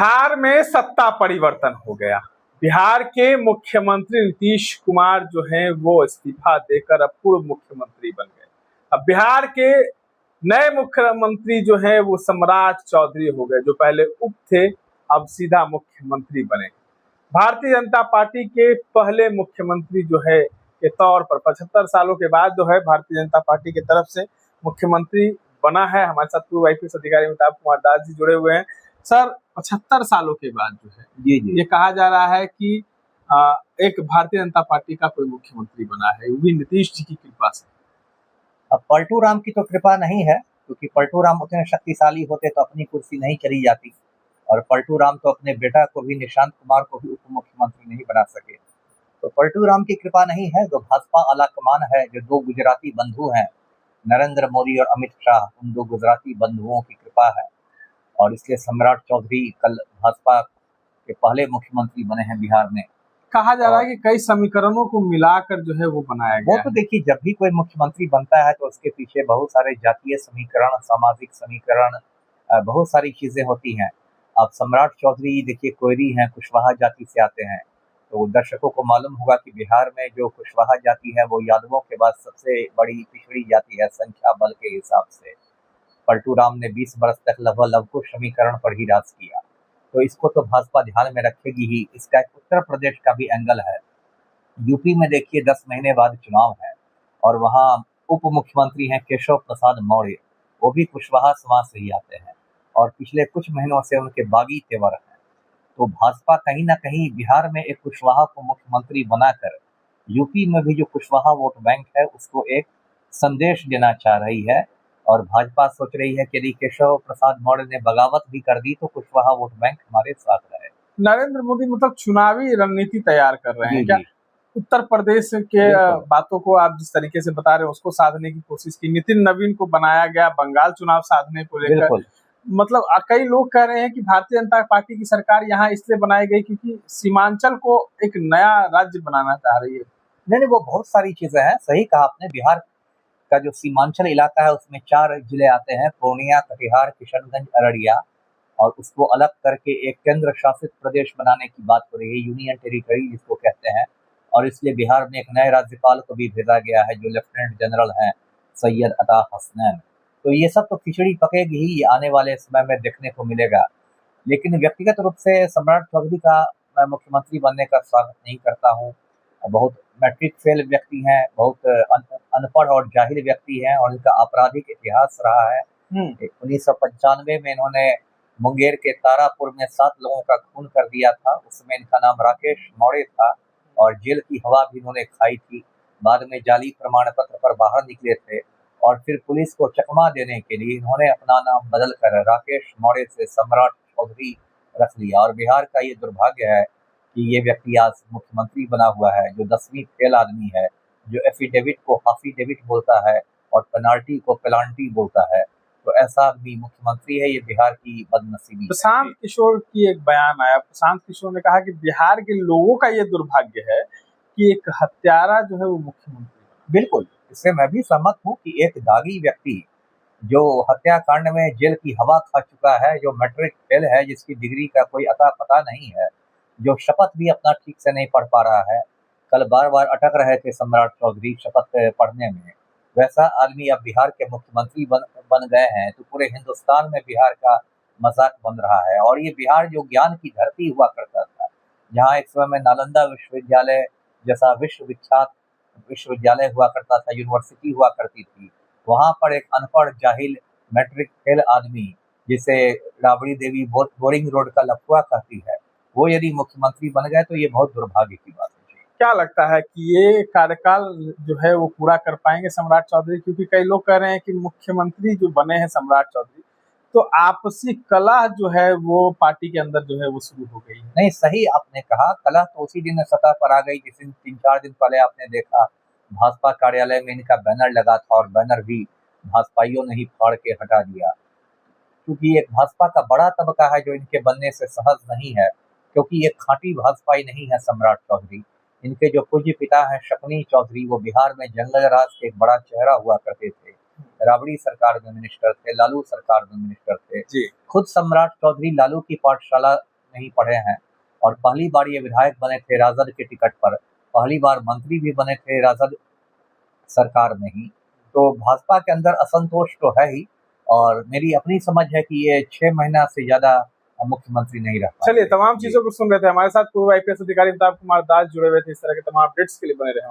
बिहार में सत्ता परिवर्तन हो गया। बिहार के मुख्यमंत्री नीतीश कुमार जो हैं वो इस्तीफा देकर अब पूर्व मुख्यमंत्री बन गए। अब बिहार के नए मुख्यमंत्री जो हैं वो सम्राट चौधरी हो गए, जो पहले उप थे अब सीधा मुख्यमंत्री बने। भारतीय जनता पार्टी के पहले मुख्यमंत्री जो है के तौर पर 75 सालों के बाद जो है भारतीय जनता पार्टी की तरफ से मुख्यमंत्री बना है। हमारे साथ पूर्व आईपीएस अधिकारी अमिताभ कुमार दास जी जुड़े हुए हैं। सर, 75 सालों के बाद जो है ये कहा जा रहा है कि एक भारतीय जनता पार्टी का कोई मुख्यमंत्री बना है, वो भी नीतीश जी की कृपा से। अब पलटू राम की तो कृपा नहीं है, क्योंकि पलटू राम उतने शक्तिशाली होते तो अपनी कुर्सी नहीं चली जाती, और पलटू राम तो अपने बेटा को भी, निशांत कुमार को भी उप मुख्यमंत्री नहीं बना सके। तो पलटू राम की कृपा नहीं है, जो भाजपा आलाकमान है, जो दो गुजराती बंधु हैं, नरेंद्र मोदी और अमित शाह, उन दो गुजराती बंधुओं की कृपा है। और इसलिए सम्राट चौधरी कल भाजपा के पहले मुख्यमंत्री बने हैं बिहार में। कहा जा रहा है कि कई समीकरणों को मिलाकर जो है वो बनाया गया। वो तो देखिए, जब भी कोई मुख्यमंत्री बनता है तो उसके पीछे बहुत सारे जातीय समीकरण, सामाजिक समीकरण, बहुत सारी चीजें होती हैं। अब सम्राट चौधरी देखिए कोयरी हैं, कुशवाहा जाति से आते हैं, तो दर्शकों को मालूम होगा कि बिहार में जो कुशवाहा जाति है वो यादवों के बाद सबसे बड़ी पिछड़ी जाति है संख्या बल के हिसाब से। पलटू राम ने 20 वर्ष तक लव-कुश समीकरण पर ही राज किया, तो इसको तो भाजपा ध्यान में रखेगी ही। इसका एक उत्तर प्रदेश का भी एंगल है। यूपी में देखिए 10 महीने बाद चुनाव है, और वहाँ उप मुख्यमंत्री हैं केशव प्रसाद मौर्य, वो भी कुशवाहा समाज से ही आते हैं, और पिछले कुछ महीनों से उनके बागी तेवर हैं। तो भाजपा कहीं ना कहीं बिहार में एक कुशवाहा को मुख्यमंत्री बनाकर यूपी में भी जो कुशवाहा वोट बैंक है उसको एक संदेश देना चाह रही है। और भाजपा सोच रही है कि यदि केशव प्रसाद मौर्य ने बगावत भी कर दी तो कुशवाहा वोट बैंक हमारे साथ रहे। नरेंद्र मोदी मतलब चुनावी रणनीति तैयार कर रहे हैं क्या? उत्तर प्रदेश के बातों को आप जिस तरीके से बता रहे हैं उसको साधने की कोशिश की, नितिन नवीन को बनाया गया बंगाल चुनाव साधने को लेकर। मतलब कई लोग कह रहे हैं कि भारतीय जनता पार्टी की सरकार यहाँ इसलिए बनाई गई क्योंकि सीमांचल को एक नया राज्य बनाना चाह रही है। नहीं, वो बहुत सारी चीजें हैं। सही कहा आपने। बिहार का जो सीमांचल इलाका है उसमें 4 जिले आते हैं, पूर्णिया, कटिहार, किशनगंज, अररिया, और उसको अलग करके एक केंद्र शासित प्रदेश बनाने की बात हो रही है, यूनियन टेरिटरी जिसको कहते हैं। और इसलिए बिहार में एक नए राज्यपाल को भी भेजा गया है, जो लेफ्टिनेंट जनरल हैं सैयद अता हसनैन। तो ये सब तो खिचड़ी पकेगी ही, आने वाले समय में देखने को मिलेगा। लेकिन व्यक्तिगत रूप से सम्राट चौधरी का मैं मुख्यमंत्री बनने का स्वागत नहीं करता हूँ। बहुत मैट्रिक फेल व्यक्ति हैं, बहुत अनपढ़ और जाहिल व्यक्ति हैं, और इनका आपराधिक इतिहास रहा है। 1995 में इन्होंने मुंगेर के तारापुर में 7 लोगों का खून कर दिया था। उसमें इनका नाम राकेश मौर्य था, और जेल की हवा भी इन्होंने खाई थी। बाद में जाली प्रमाण पत्र पर बाहर निकले थे, और फिर पुलिस को चकमा देने के लिए इन्होंने अपना नाम बदलकर राकेश मौर्य से सम्राट चौधरी रख लिया। और बिहार का ये दुर्भाग्य है कि ये व्यक्ति आज मुख्यमंत्री बना हुआ है, जो 10वीं फेल आदमी है, जो एफिडेविट को हाफिडेविट बोलता है और पेनाल्टी को पेलांटी बोलता है। तो ऐसा आदमी मुख्यमंत्री है, ये बिहार की बदनसीबी। प्रशांत किशोर की एक बयान आया, प्रशांत किशोर ने कहा कि बिहार के लोगों का ये दुर्भाग्य है कि एक हत्यारा जो है वो मुख्यमंत्री। बिल्कुल, इससे मैं भी सहमत हूँ कि एक दागी व्यक्ति जो हत्याकांड में जेल की हवा खा चुका है, जो मैट्रिक फेल है, जिसकी डिग्री का कोई अता पता नहीं है, जो शपथ भी अपना ठीक से नहीं पढ़ पा रहा है, कल बार बार अटक रहे थे सम्राट चौधरी शपथ पढ़ने में, वैसा आदमी अब बिहार के मुख्यमंत्री बन गए हैं, तो पूरे हिंदुस्तान में बिहार का मजाक बन रहा है। और ये बिहार जो ज्ञान की धरती हुआ करता था, जहाँ एक समय में नालंदा विश्वविद्यालय जैसा विश्वविख्यात विश्वविद्यालय हुआ करता था, यूनिवर्सिटी हुआ करती थी, वहाँ पर एक अनपढ़ जाहिल मैट्रिक फेल आदमी, जिसे राबड़ी देवी बोरिंग रोड का लफुआ कहती है, वो यदि मुख्यमंत्री बन गए तो ये बहुत दुर्भाग्य की बात है। क्या लगता है कि ये कार्यकाल जो है वो पूरा कर पाएंगे सम्राट चौधरी? क्योंकि कई लोग कह रहे हैं कि मुख्यमंत्री जो बने हैं सम्राट चौधरी, तो आपसी कलह जो है वो पार्टी के अंदर जो है वो शुरू हो गई है। नहीं, सही आपने कहा। कलह तो उसी दिन सतह पर आ गई जिस दिन 3-4 दिन पहले आपने देखा भाजपा कार्यालय में इनका बैनर लगा था, और बैनर भी भाजपाइयों ने ही फाड़ के हटा दिया, क्योंकि एक भाजपा का बड़ा तबका है जो इनके बनने से सहज नहीं है, क्योंकि ये खांटी भाजपाई नहीं है सम्राट चौधरी। इनके जो पूज्य पिता हैं शकुनी चौधरी, वो बिहार में जंगल राज के एक बड़ा चेहरा हुआ करते थे, राबड़ी सरकार में मिनिस्टर थे, लालू सरकार में मिनिस्टर थे। खुद सम्राट चौधरी लालू की पाठशाला नहीं पढ़े हैं और पहली बार ये विधायक बने थे राजद के टिकट पर, पहली बार मंत्री भी बने थे राजद सरकार में ही, तो भाजपा के अंदर असंतोष तो है ही और मेरी अपनी समझ है कि ये 6 महीना से ज्यादा मुख्यमंत्री नहीं रह पाएंगे। चलिए, तमाम चीजों को सुन रहे थे। हमारे साथ पूर्व IPS अधिकारी अमिताभ कुमार दास जुड़े हुए थे। इस तरह के तमाम अपडेट्स के लिए बने रहे।